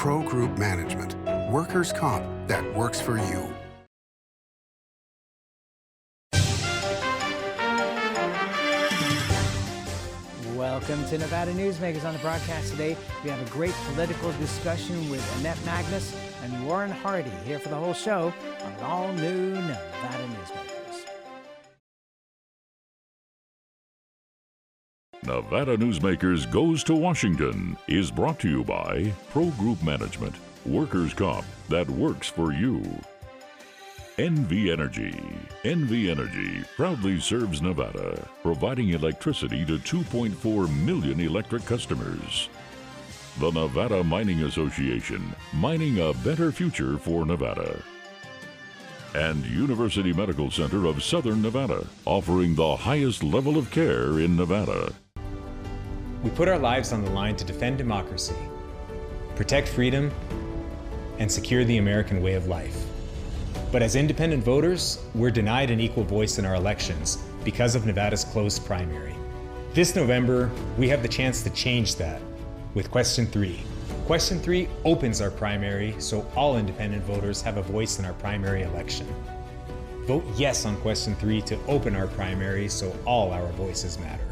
Pro Group Management. Workers' comp that works for you. Welcome to Nevada Newsmakers. On the broadcast today, we have a great political discussion with Annette Magnus and Warren Hardy here for the whole show on an all-new Nevada Newsmakers. Nevada Newsmakers Goes to Washington is brought to you by Pro Group Management, workers' comp that works for you. NV Energy. NV Energy proudly serves Nevada, providing electricity to 2.4 million electric customers. The Nevada Mining Association, mining a better future for Nevada. And University Medical Center of Southern Nevada, offering the highest level of care in Nevada. We put our lives on the line to defend democracy, protect freedom, and secure the American way of life. But as independent voters, we're denied an equal voice in our elections because of Nevada's closed primary. This November, we have the chance to change that with Question 3. Question 3 opens our primary so all independent voters have a voice in our primary election. Vote yes on Question 3 to open our primary so all our voices matter.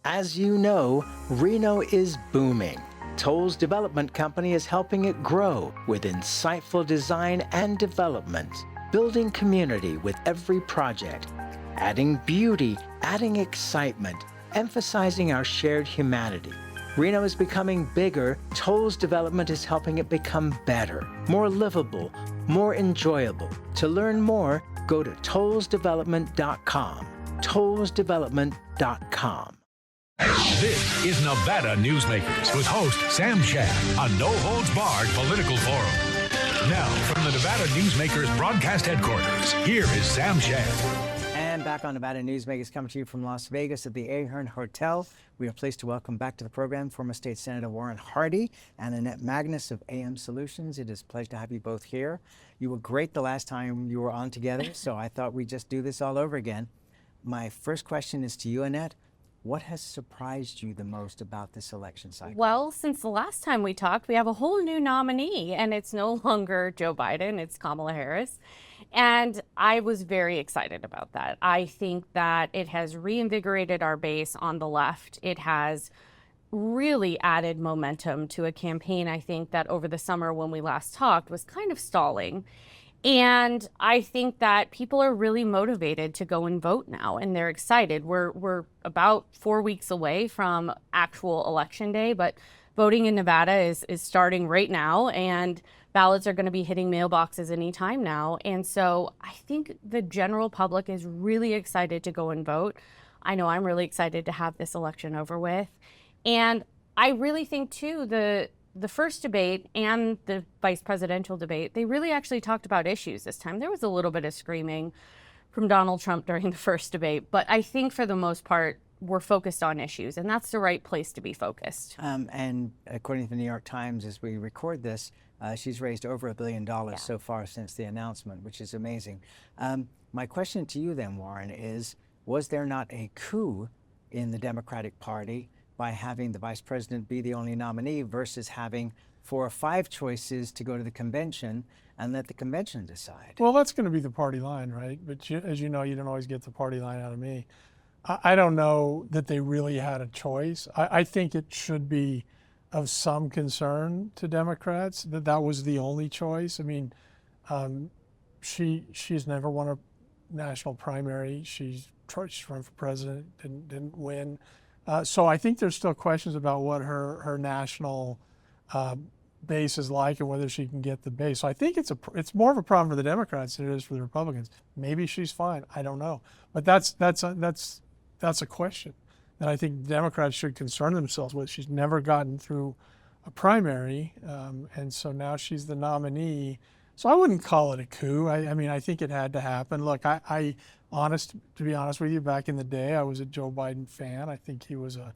As you know, Reno is booming. Toll's development company is helping it grow with insightful design and development, building community with every project, adding beauty, adding excitement, emphasizing our shared humanity. Reno is becoming bigger. Toll's development is helping it become better, more livable, more enjoyable. To learn more, go to tollsdevelopment.com. tollsdevelopment.com. This is Nevada Newsmakers with host Sam Shad, a no-holds-barred political forum. Now, from the Nevada Newsmakers broadcast headquarters, here is Sam Shad. And back on Nevada Newsmakers, coming to you from Las Vegas at the Ahern Hotel. We are pleased to welcome back to the program former State Senator Warren Hardy and Annette Magnus of AM Solutions. It is a pleasure to have you both here. You were great the last time you were on together, so I thought we'd just do this all over again. My first question is to you, Annette. What has surprised you the most about this election cycle? Well, since the last time we talked, we have a whole new nominee, and it's no longer Joe Biden, it's Kamala Harris. And I was very excited about that. I think that it has reinvigorated our base on the left. It has really added momentum to a campaign, I think, that over the summer when we last talked was kind of stalling. And I think that people are really motivated to go and vote now, and they're excited. We're about 4 weeks away from actual election day, but voting in Nevada is starting right now, and ballots are going to be hitting mailboxes anytime now. And so I think the general public is really excited to go and vote. I know I'm really excited to have this election over with. And I really think, too, the first debate and the vice presidential debate, they really actually talked about issues this time. There was a little bit of screaming from Donald Trump during the first debate, but I think for the most part, we're focused on issues, and that's the right place to be focused. And according to the New York Times, as we record this, she's raised over $1 billion so far since the announcement, which is amazing. My question to you then, Warren, is was there not a coup in the Democratic Party by having the vice president be the only nominee versus having 4 or 5 choices to go to the convention and let the convention decide? Well, that's going to be the party line, right? But as you know, you don't always get the party line out of me. I don't know that they really had a choice. I think it should be of some concern to Democrats that that was the only choice. I mean, she's never won a national primary. She's run for president, didn't win. So I think there's still questions about what her national base is like and whether she can get the base. So I think it's more of a problem for the Democrats than it is for the Republicans. Maybe she's fine. I don't know. But that's a question that I think Democrats should concern themselves with. She's never gotten through a primary, and so now she's the nominee. So I wouldn't call it a coup. I mean, I think it had to happen. Look, to be honest with you, back in the day, I was a Joe Biden fan. I think he was a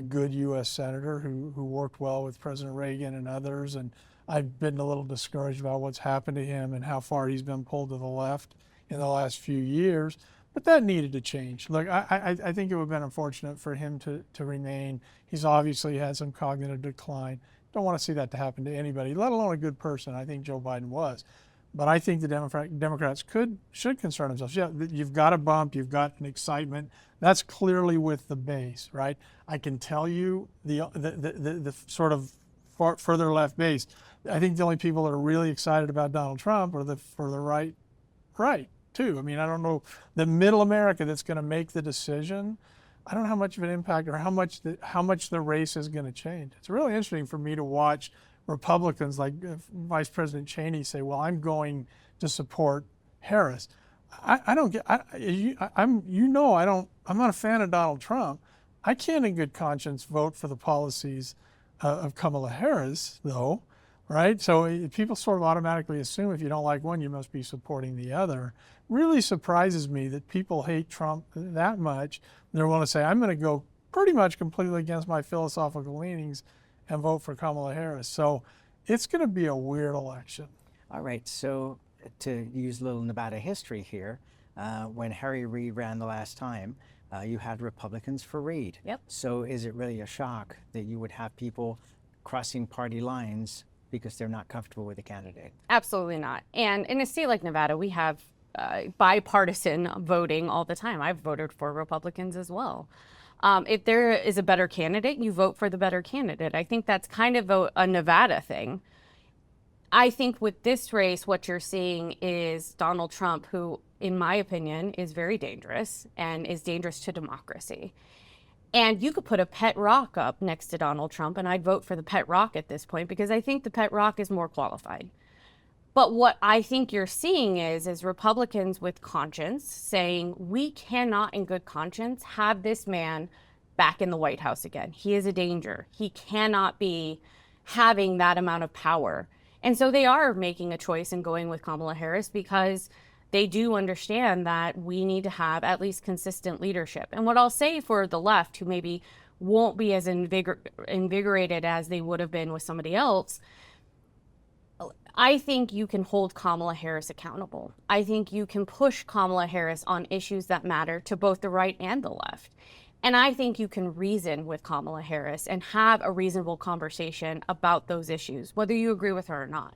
good U.S. senator who worked well with President Reagan and others. And I've been a little discouraged about what's happened to him and how far he's been pulled to the left in the last few years. But that needed to change. Look, I think it would have been unfortunate for him to remain. He's obviously had some cognitive decline. Don't want to see that to happen to anybody, let alone a good person. I think Joe Biden was. But I think the Democrats should concern themselves. Yeah, you've got a bump, you've got an excitement. That's clearly with the base, right? I can tell you the sort of further left base. I think the only people that are really excited about Donald Trump are the right too. I mean, I don't know the middle America that's going to make the decision. I don't know how much of an impact or how much the race is going to change. It's really interesting for me to watch Republicans like Vice President Cheney say, "Well, I'm going to support Harris." I'm not a fan of Donald Trump. I can't in good conscience vote for the policies of Kamala Harris, though, right? So people sort of automatically assume if you don't like one, you must be supporting the other. Really surprises me that people hate Trump that much. They're willing to say, I'm going to go pretty much completely against my philosophical leanings and vote for Kamala Harris. So it's going to be a weird election. All right, so to use a little Nevada history here, when Harry Reid ran the last time, you had Republicans for Reid. Yep. So is it really a shock that you would have people crossing party lines because they're not comfortable with a candidate? Absolutely not. And in a state like Nevada, we have bipartisan voting all the time. I've voted for Republicans as well. If there is a better candidate, you vote for the better candidate. I think that's kind of a Nevada thing. I think with this race, what you're seeing is Donald Trump, who, in my opinion, is very dangerous and is dangerous to democracy. And you could put a pet rock up next to Donald Trump, and I'd vote for the pet rock at this point because I think the pet rock is more qualified. But what I think you're seeing is Republicans with conscience saying, we cannot in good conscience have this man back in the White House again. He is a danger. He cannot be having that amount of power. And so they are making a choice and going with Kamala Harris because they do understand that we need to have at least consistent leadership. And what I'll say for the left, who maybe won't be as invigorated as they would have been with somebody else, I think you can hold Kamala Harris accountable. I think you can push Kamala Harris on issues that matter to both the right and the left. And I think you can reason with Kamala Harris and have a reasonable conversation about those issues, whether you agree with her or not.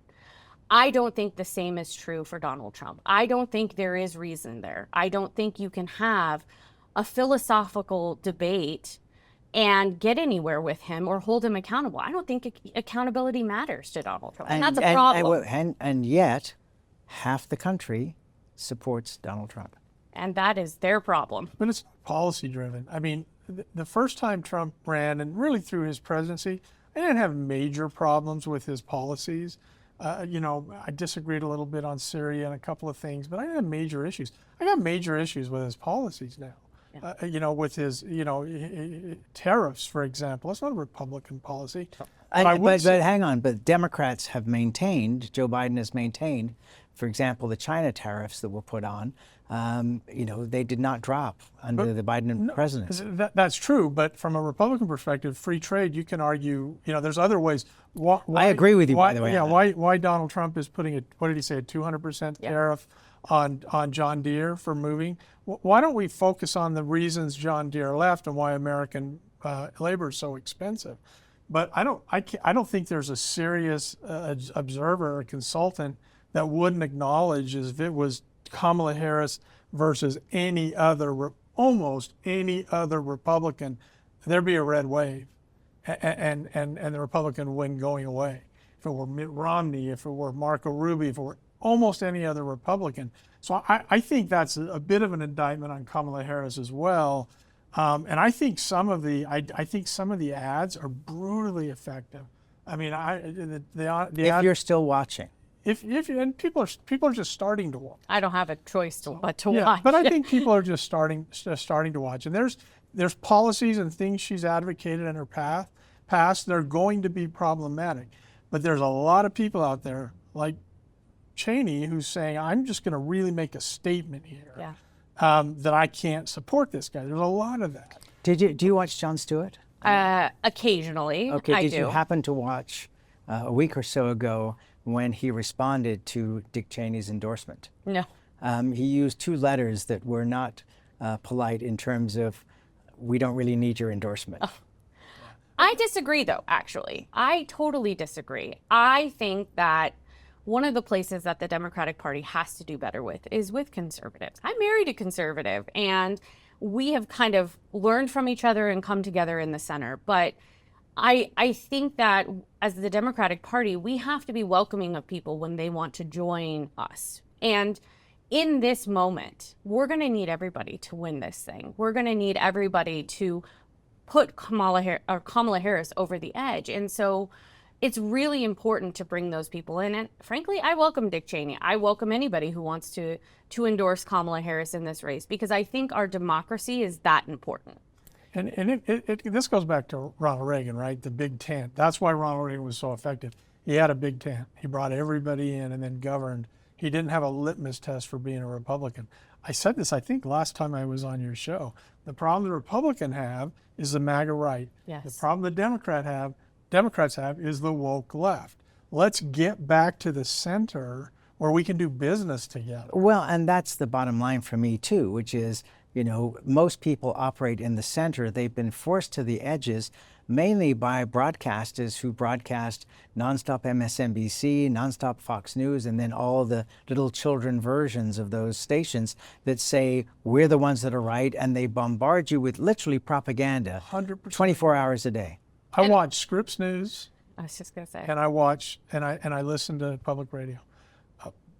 I don't think the same is true for Donald Trump. I don't think there is reason there. I don't think you can have a philosophical debate and get anywhere with him or hold him accountable. I don't think accountability matters to Donald Trump. And that's a problem. And yet, half the country supports Donald Trump. And that is their problem. But it's policy driven. I mean, the first time Trump ran, and really through his presidency, I didn't have major problems with his policies. I disagreed a little bit on Syria and a couple of things, but I didn't have major issues. I got major issues with his policies now. Yeah. With his, tariffs, for example. That's not a Republican policy. But hang on, but Democrats have maintained, Joe Biden has maintained, for example, the China tariffs that were put on, they did not drop under the Biden presidency. That's true, but from a Republican perspective, free trade, you can argue, there's other ways. I agree with you, by the way. Yeah, why Donald Trump is putting a 200% tariff on John Deere for moving. Why don't we focus on the reasons John Deere left and why American labor is so expensive? But I don't think there's a serious observer or consultant that wouldn't acknowledge if it was Kamala Harris versus almost any other Republican, there'd be a red wave, and the Republican win going away. If it were Mitt Romney, if it were Marco Rubio, if it were almost any other Republican. So I think that's a bit of an indictment on Kamala Harris as well. And I think some of the ads are brutally effective. I mean, if you're still watching. And people are just starting to watch. I don't have a choice but to watch. But I think people are just starting to watch. And there's policies and things she's advocated in her past passed, they're going to be problematic. But there's a lot of people out there like Cheney who's saying, I'm just going to really make a statement here that I can't support this guy. There's a lot of that. Do you watch Jon Stewart? Occasionally, Okay, I did do. you happen to watch a week or so ago when he responded to Dick Cheney's endorsement? No. He used two letters that were not polite in terms of, we don't really need your endorsement. Oh. I disagree, though, actually. I totally disagree. I think that one of the places that the Democratic Party has to do better with is with conservatives. I married a conservative, and we have kind of learned from each other and come together in the center. But I think that as the Democratic Party, we have to be welcoming of people when they want to join us. And in this moment, we're going to need everybody to win this thing. We're going to need everybody to put Kamala Harris over the edge. And so it's really important to bring those people in. And frankly, I welcome Dick Cheney. I welcome anybody who wants to endorse Kamala Harris in this race, because I think our democracy is that important. And this goes back to Ronald Reagan, right? The big tent. That's why Ronald Reagan was so effective. He had a big tent. He brought everybody in and then governed. He didn't have a litmus test for being a Republican. I said this, I think, last time I was on your show. The problem the Republican have is the MAGA right. Yes. The problem the Democrats have is the woke left. Let's get back to the center where we can do business together. Well, and that's the bottom line for me too, which is, you know, most people operate in the center. They've been forced to the edges mainly by broadcasters who broadcast nonstop MSNBC, nonstop Fox News, and then all the little children versions of those stations that say we're the ones that are right, and they bombard you with literally propaganda 100%. 24 hours a day. I watch Scripps News. I was just going to say. And I watch and I listen to public radio.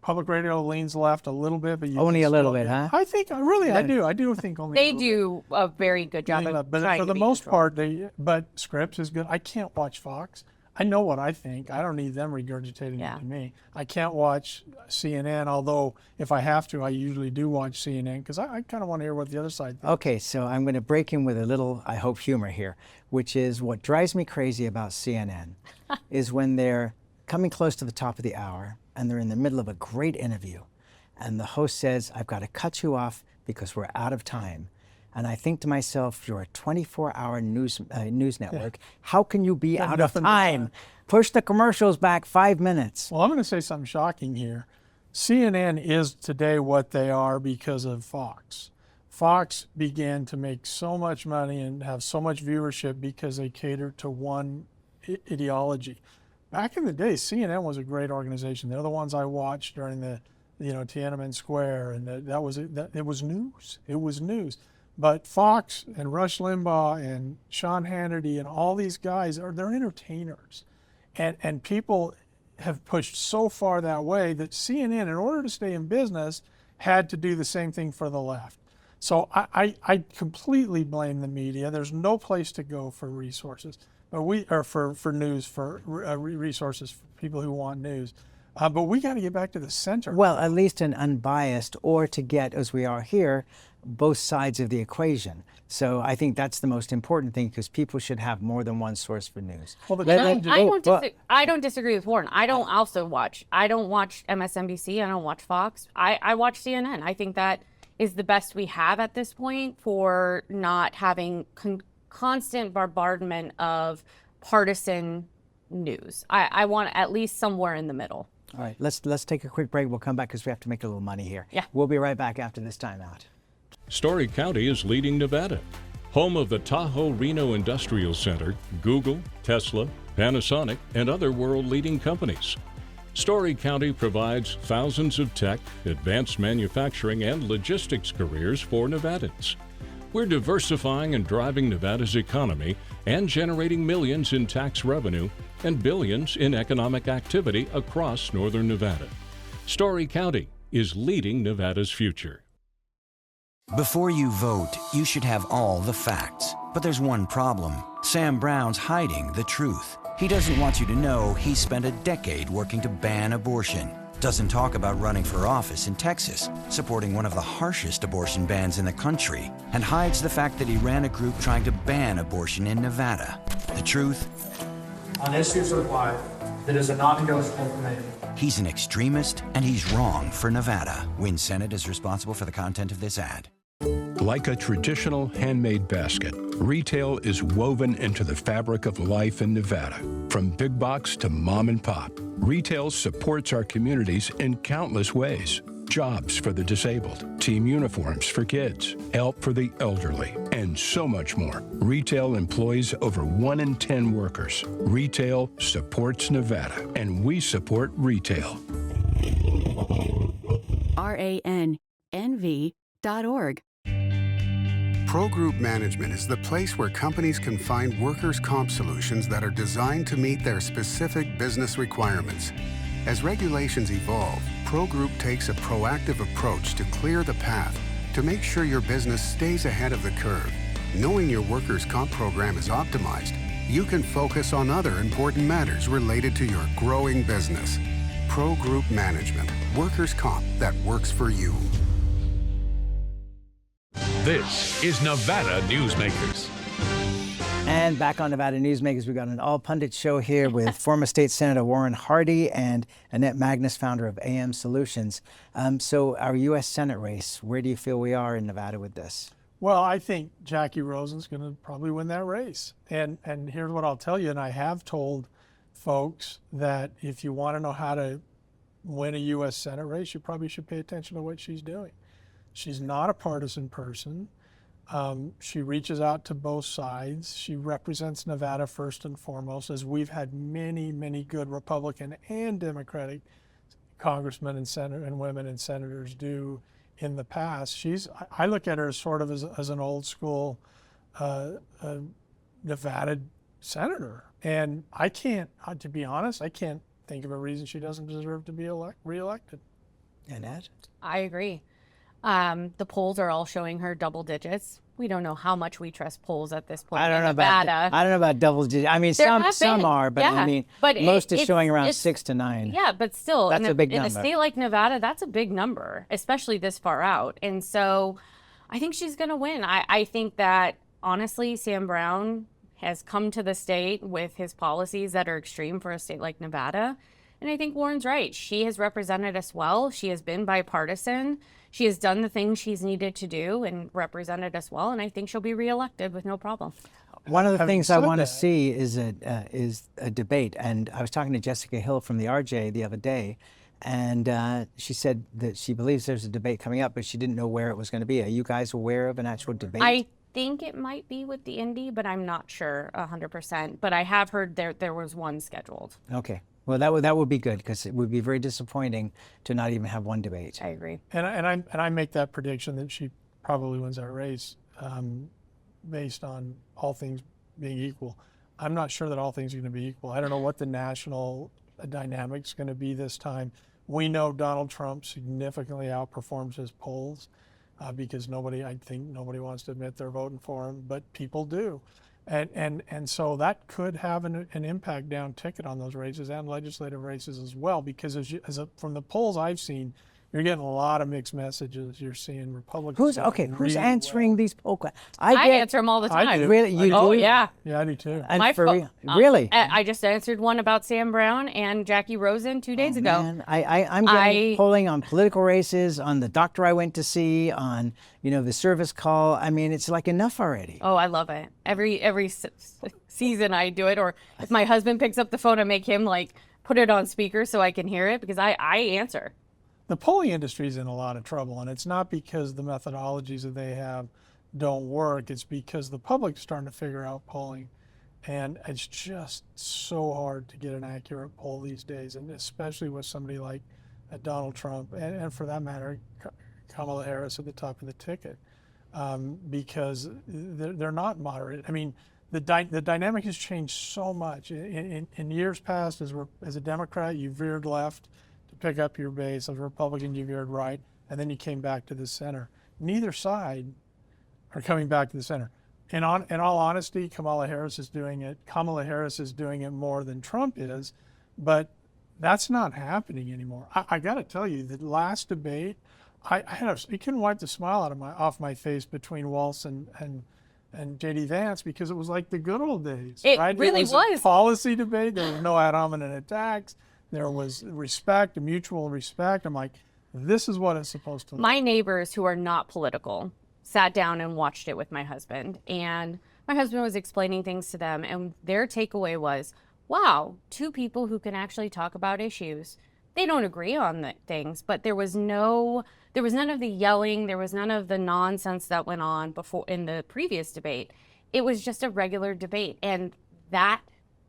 Public radio leans left a little bit, but only a little bit, huh? I think I do think only. They do a very good job of but trying for to the be most neutral. part, but Scripps is good. I can't watch Fox. I know what I think. I don't need them regurgitating it to me. I can't watch CNN, although if I have to, I usually do watch CNN because I kind of want to hear what the other side thinks. Okay, so I'm going to break in with a little, I hope, humor here, which is what drives me crazy about CNN is when they're coming close to the top of the hour and they're in the middle of a great interview and the host says, I've got to cut you off because we're out of time. And I think to myself, you're a 24-hour news network. How can you be out of time? Push the commercials back 5 minutes. Well, I'm going to say something shocking here. CNN is today what they are because of Fox. Fox began to make so much money and have so much viewership because they catered to one ideology. Back in the day, CNN was a great organization. They're the ones I watched during the, Tiananmen Square, and it was news. It was news. But Fox and Rush Limbaugh and Sean Hannity and all these guys they're entertainers, and people have pushed so far that way that CNN, in order to stay in business, had to do the same thing for the left. So I completely blame the media. There's no place to go for resources, for news, for resources for people who want news. But we got to get back to the center. Well, at least an unbiased, or to get, as we are here, both sides of the equation. So I think that's the most important thing, because people should have more than one source for news. Well, I don't disagree with Warren. I don't watch MSNBC. I don't watch Fox. I watch CNN. I think that is the best we have at this point for not having constant bombardment of partisan news. I want at least somewhere in the middle. All right, let's take a quick break. We'll come back because we have to make a little money here. Yeah. We'll be right back after this timeout. Story County is leading Nevada. Home of the Tahoe Reno Industrial Center, Google, Tesla, Panasonic, and other world-leading companies. Story County provides thousands of tech, advanced manufacturing, and logistics careers for Nevadans. We're diversifying and driving Nevada's economy and generating millions in tax revenue and billions in economic activity across northern Nevada. Story County is leading Nevada's future. Before you vote, you should have all the facts. But there's one problem. Sam Brown's hiding the truth. He doesn't want you to know he spent a decade working to ban abortion. doesn't talk about running for office in Texas, supporting one of the harshest abortion bans in the country, and hides the fact that he ran a group trying to ban abortion in Nevada. The truth? On issues of life, it is a non-negotiable for me. He's an extremist, and he's wrong for Nevada. Win Senate is responsible for the content of this ad. Like a traditional handmade basket, retail is woven into the fabric of life in Nevada. From big box to mom and pop, retail supports our communities in countless ways. Jobs for the disabled, team uniforms for kids, help for the elderly, and so much more. Retail employs over 1 in 10 workers. Retail supports Nevada, and we support retail. RANNV.org. Pro Group Management is the place where companies can find workers' comp solutions that are designed to meet their specific business requirements. As regulations evolve, Pro Group takes a proactive approach to clear the path to make sure your business stays ahead of the curve. Knowing your workers' comp program is optimized, you can focus on other important matters related to your growing business. Pro Group Management, workers' comp that works for you. This is Nevada Newsmakers. And back on Nevada Newsmakers, we got an all-pundit show here with former State Senator Warren Hardy and Annette Magnus, founder of AM Solutions. So our U.S. Senate race, where do you feel we are in Nevada with this? Well, I think Jackie Rosen's going to probably win that race. And here's what I'll tell you, and I have told folks that if you want to know how to win a U.S. Senate race, you probably should pay attention to what she's doing. She's not a partisan person. She reaches out to both sides. She represents Nevada first and foremost, as we've had many, many good Republican and Democratic congressmen and women and senators do in the past. I look at her as sort of as an old school Nevada senator. And I can't, to be honest, I can't think of a reason she doesn't deserve to be reelected. Annette? I agree. The polls are all showing her double digits. We don't know how much we trust polls at this point. I don't know Nevada. about. I don't know about double digits. I mean, some are, but yeah, I mean, but most is showing around 6 to 9. Yeah, but still, that's a big number. In a state like Nevada, that's a big number, especially this far out. And so, I think she's going to win. I think that honestly, Sam Brown has come to the state with his policies that are extreme for a state like Nevada. And I think Warren's right. She has represented us well. She has been bipartisan. She has done the things she's needed to do and represented us well. And I think she'll be reelected with no problem. One of the things I want to see is a debate. And I was talking to Jessica Hill from the RJ the other day, and she said that she believes there's a debate coming up, but she didn't know where it was going to be. Are you guys aware of an actual debate? I think it might be with the Indy, but I'm not sure 100%. But I have heard there was one scheduled. Okay. Well, that would be good, because it would be very disappointing to not even have one debate. I agree. And I make that prediction that she probably wins that race based on all things being equal. I'm not sure that all things are going to be equal. I don't know what the national dynamic's going to be this time. We know Donald Trump significantly outperforms his polls because I think nobody wants to admit they're voting for him, but people do. And so that could have an impact down ticket on those races and legislative races as well, because from the polls I've seen, you're getting a lot of mixed messages. You're seeing Republicans. Who's answering these poll questions? I answer them all the time. I do. Really? You do? Oh, yeah. Yeah, I do too. And really? I just answered one about Sam Brown and Jackie Rosen 2 days ago. Man. I'm getting polling on political races, on the doctor I went to see, on the service call. I mean, it's like enough already. Oh, I love it. Every season I do it, or if my husband picks up the phone, I make him put it on speaker so I can hear it, because I answer. The polling industry is in a lot of trouble, and it's not because the methodologies that they have don't work. It's because the public's starting to figure out polling, and it's just so hard to get an accurate poll these days, and especially with somebody like Donald Trump, and for that matter, Kamala Harris at the top of the ticket, because they're not moderate. I mean, the dynamic has changed so much. In years past, as a Democrat, you veered left to pick up your base. As a Republican, you veered right, and then you came back to the center. Neither side are coming back to the center. In all honesty, Kamala Harris is doing it. Kamala Harris is doing it more than Trump is, but That's not happening anymore. I got to tell you, the last debate, you couldn't wipe the smile off my face between Walz and J.D. Vance, because it was like the good old days. It right? really was. was. A policy debate. There was no ad hominem attacks. There was respect, a mutual respect. I'm like, this is what it's supposed to look. My neighbors who are not political sat down and watched it with my husband, and my husband was explaining things to them, and their takeaway was, wow, two people who can actually talk about issues. They don't agree on the things, but there was none of the yelling, there was none of the nonsense that went on before in the previous debate. It was just a regular debate, and that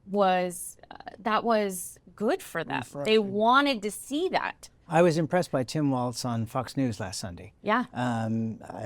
was good for them. They wanted to see that. I was impressed by Tim Walz on Fox News last Sunday. Yeah. I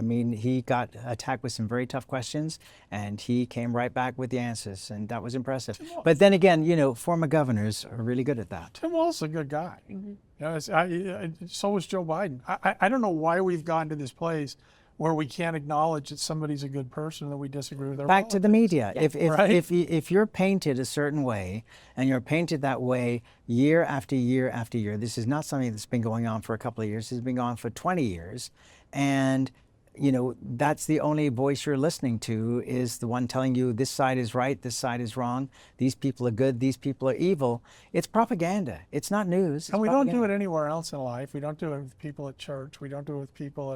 mean, he got attacked with some very tough questions, and he came right back with the answers, and that was impressive. But then again, you know, former governors are really good at that. Tim Walz is a good guy. Mm-hmm. You know, so was Joe Biden. I don't know why we've gotten to this place where we can't acknowledge that somebody's a good person, that we disagree with their Back to the media. Yeah. If you're painted a certain way, and you're painted that way year after year after year, this is not something that's been going on for a couple of years. It's been going on for 20 years. And, you know, that's the only voice you're listening to, is the one telling you this side is right, this side is wrong, these people are good, these people are evil. It's propaganda. It's not news. And we don't do it anywhere else in life. We don't do it with people at church. We don't do it with people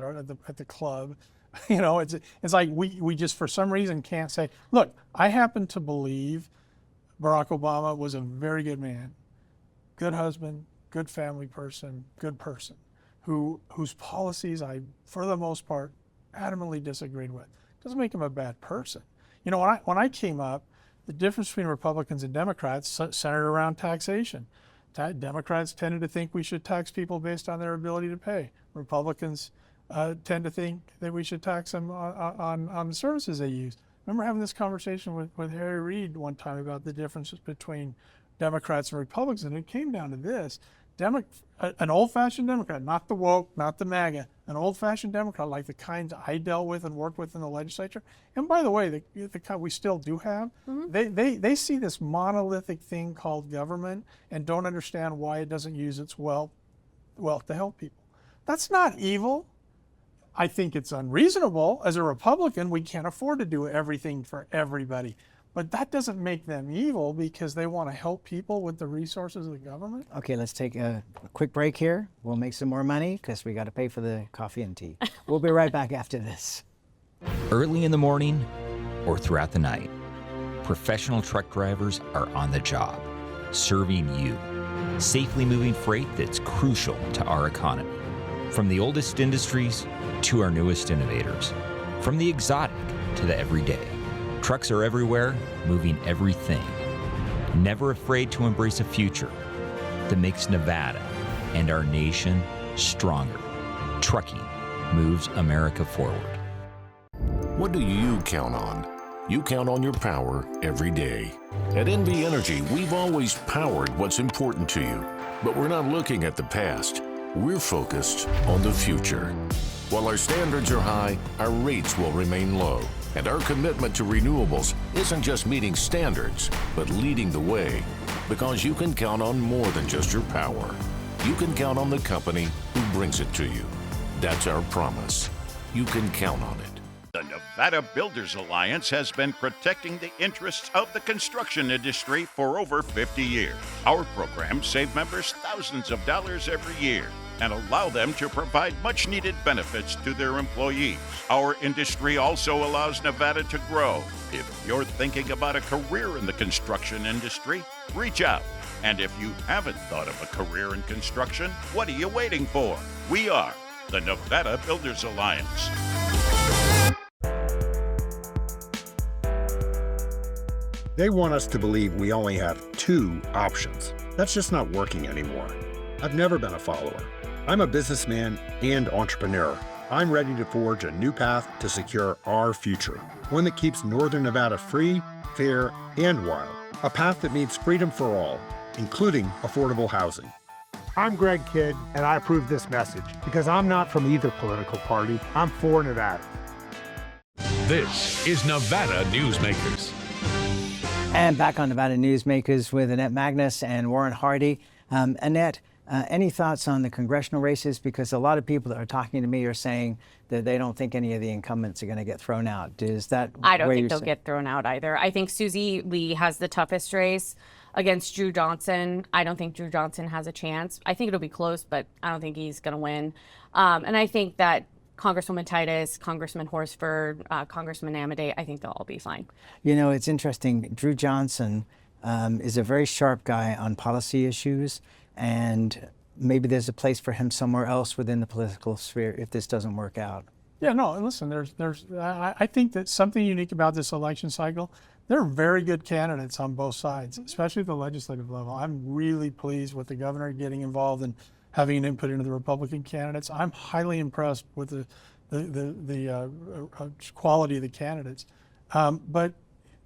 at the club. You know, it's like we just for some reason can't say, look, I happen to believe Barack Obama was a very good man, good husband, good family person, whose policies I, for the most part, adamantly disagreed with. Doesn't make him a bad person. You know, when I came up, the difference between Republicans and Democrats centered around taxation. Democrats tended to think we should tax people based on their ability to pay. Republicans tend to think that we should tax them on the services they use. I remember having this conversation with Harry Reid one time about the differences between Democrats and Republicans, and it came down to this. An old-fashioned Democrat, not the woke, not the MAGA, an old-fashioned Democrat like the kinds I dealt with and worked with in the legislature. And by the way, the kind we still do have, they see this monolithic thing called government and don't understand why it doesn't use its wealth to help people. That's not evil. I think it's unreasonable. As a Republican, we can't afford to do everything for everybody. But that doesn't make them evil because they want to help people with the resources of the government. Okay, let's take a quick break here. We'll make some more money because we got to pay for the coffee and tea. We'll be right back after this. Early in the morning or throughout the night, professional truck drivers are on the job, serving you, safely moving freight that's crucial to our economy. From the oldest industries to our newest innovators, from the exotic to the everyday. Trucks are everywhere, moving everything. Never afraid to embrace a future that makes Nevada and our nation stronger. Trucking moves America forward. What do you count on? You count on your power every day. At NV Energy, we've always powered what's important to you, but we're not looking at the past. We're focused on the future. While our standards are high, our rates will remain low. And our commitment to renewables isn't just meeting standards, but leading the way. Because you can count on more than just your power. You can count on the company who brings it to you. That's our promise. You can count on it. The Nevada Builders Alliance has been protecting the interests of the construction industry for over 50 years. Our programs save members thousands of dollars every year and allow them to provide much-needed benefits to their employees. Our industry also allows Nevada to grow. If you're thinking about a career in the construction industry, reach out. And if you haven't thought of a career in construction, what are you waiting for? We are the Nevada Builders Alliance. They want us to believe we only have two options. That's just not working anymore. I've never been a follower. I'm a businessman and entrepreneur. I'm ready to forge a new path to secure our future. One that keeps Northern Nevada free, fair, and wild. A path that means freedom for all, including affordable housing. I'm Greg Kidd, and I approve this message because I'm not from either political party. I'm for Nevada. This is Nevada Newsmakers. And back on Nevada Newsmakers with Annette Magnus and Warren Hardy. Annette, any thoughts on the congressional races? Because a lot of people that are talking to me are saying that they don't think any of the incumbents are going to get thrown out. Is that I don't think they'll get thrown out either. I think Susie Lee has the toughest race against Drew Johnson. I don't think Drew Johnson has a chance. I think it'll be close, but I don't think he's going to win. And I think that Congresswoman Titus, Congressman Horsford, Congressman Amodei, I think they'll all be fine. You know, it's interesting. Drew Johnson is a very sharp guy on policy issues, and maybe there's a place for him somewhere else within the political sphere if this doesn't work out. Yeah, no, listen, I think that something unique about this election cycle, there are very good candidates on both sides, especially at the legislative level. I'm really pleased with the governor getting involved and having an input into the Republican candidates. I'm highly impressed with the quality of the candidates. But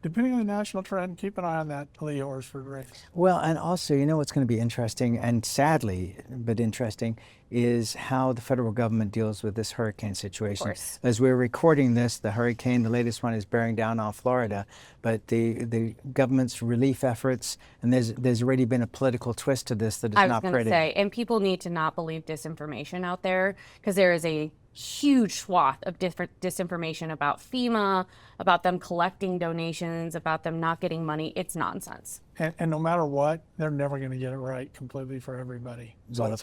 depending on the national trend, keep an eye on that Lee Horsford race. Well, and also, you know what's going to be interesting, and sadly, but interesting, is how the federal government deals with this hurricane situation. As we're recording this, the hurricane, the latest one, is bearing down on Florida, but the government's relief efforts, and there's already been a political twist to this that is not pretty. I was going to say, and people need to not believe disinformation out there, because there is a huge swath of different disinformation about FEMA, about them collecting donations, about them not getting money. It's nonsense. And no matter what, they're never going to get it right completely for everybody. So it's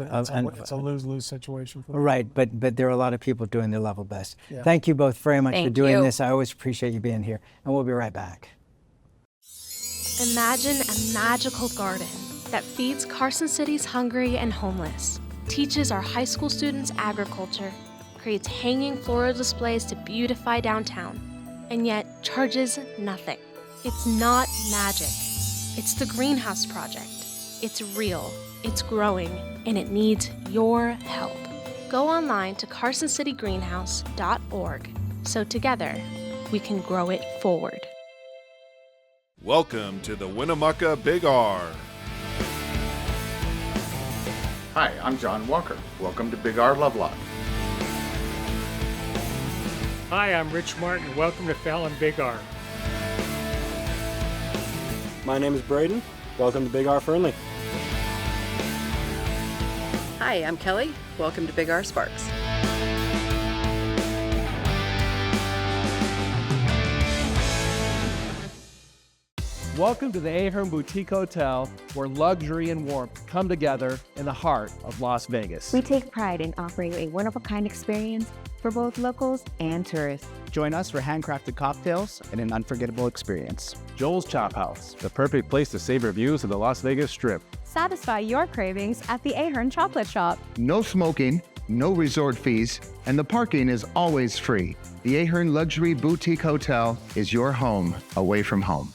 a lose-lose situation for them. Right, but there are a lot of people doing their level best. Yeah. Thank you both very much for doing this. I always appreciate you being here, and we'll be right back. Imagine a magical garden that feeds Carson City's hungry and homeless, teaches our high school students agriculture, creates hanging floral displays to beautify downtown, and yet charges nothing. It's not magic. It's the Greenhouse Project. It's real, it's growing, and it needs your help. Go online to carsоncitygreenhouse.org so together we can grow it forward. Welcome to the Winnemucca Big R. Hi, I'm John Walker. Welcome to Big R Lovelock. Hi, I'm Rich Martin. Welcome to Fallon Big R. My name is Braden. Welcome to Big R Fernley. Hi, I'm Kelly. Welcome to Big R Sparks. Welcome to the Ahern Boutique Hotel, where luxury and warmth come together in the heart of Las Vegas. We take pride in offering a one-of-a-kind experience for both locals and tourists. Join us for handcrafted cocktails and an unforgettable experience. Joel's Chop House, the perfect place to savor views of the Las Vegas Strip. Satisfy your cravings at the Ahern Chocolate Shop. No smoking, no resort fees, and the parking is always free. The Ahern Luxury Boutique Hotel is your home away from home.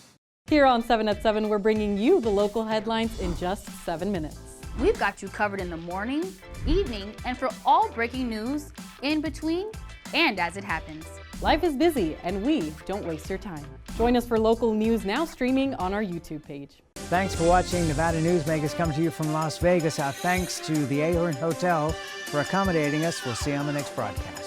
Here on 7 at 7, we're bringing you the local headlines in just 7 minutes. We've got you covered in the morning, evening, and for all breaking news in between and as it happens. Life is busy, and we don't waste your time. Join us for local news now streaming on our YouTube page. Thanks for watching Nevada Newsmakers come to you from Las Vegas. Our thanks to the Ahern Hotel for accommodating us. We'll see you on the next broadcast.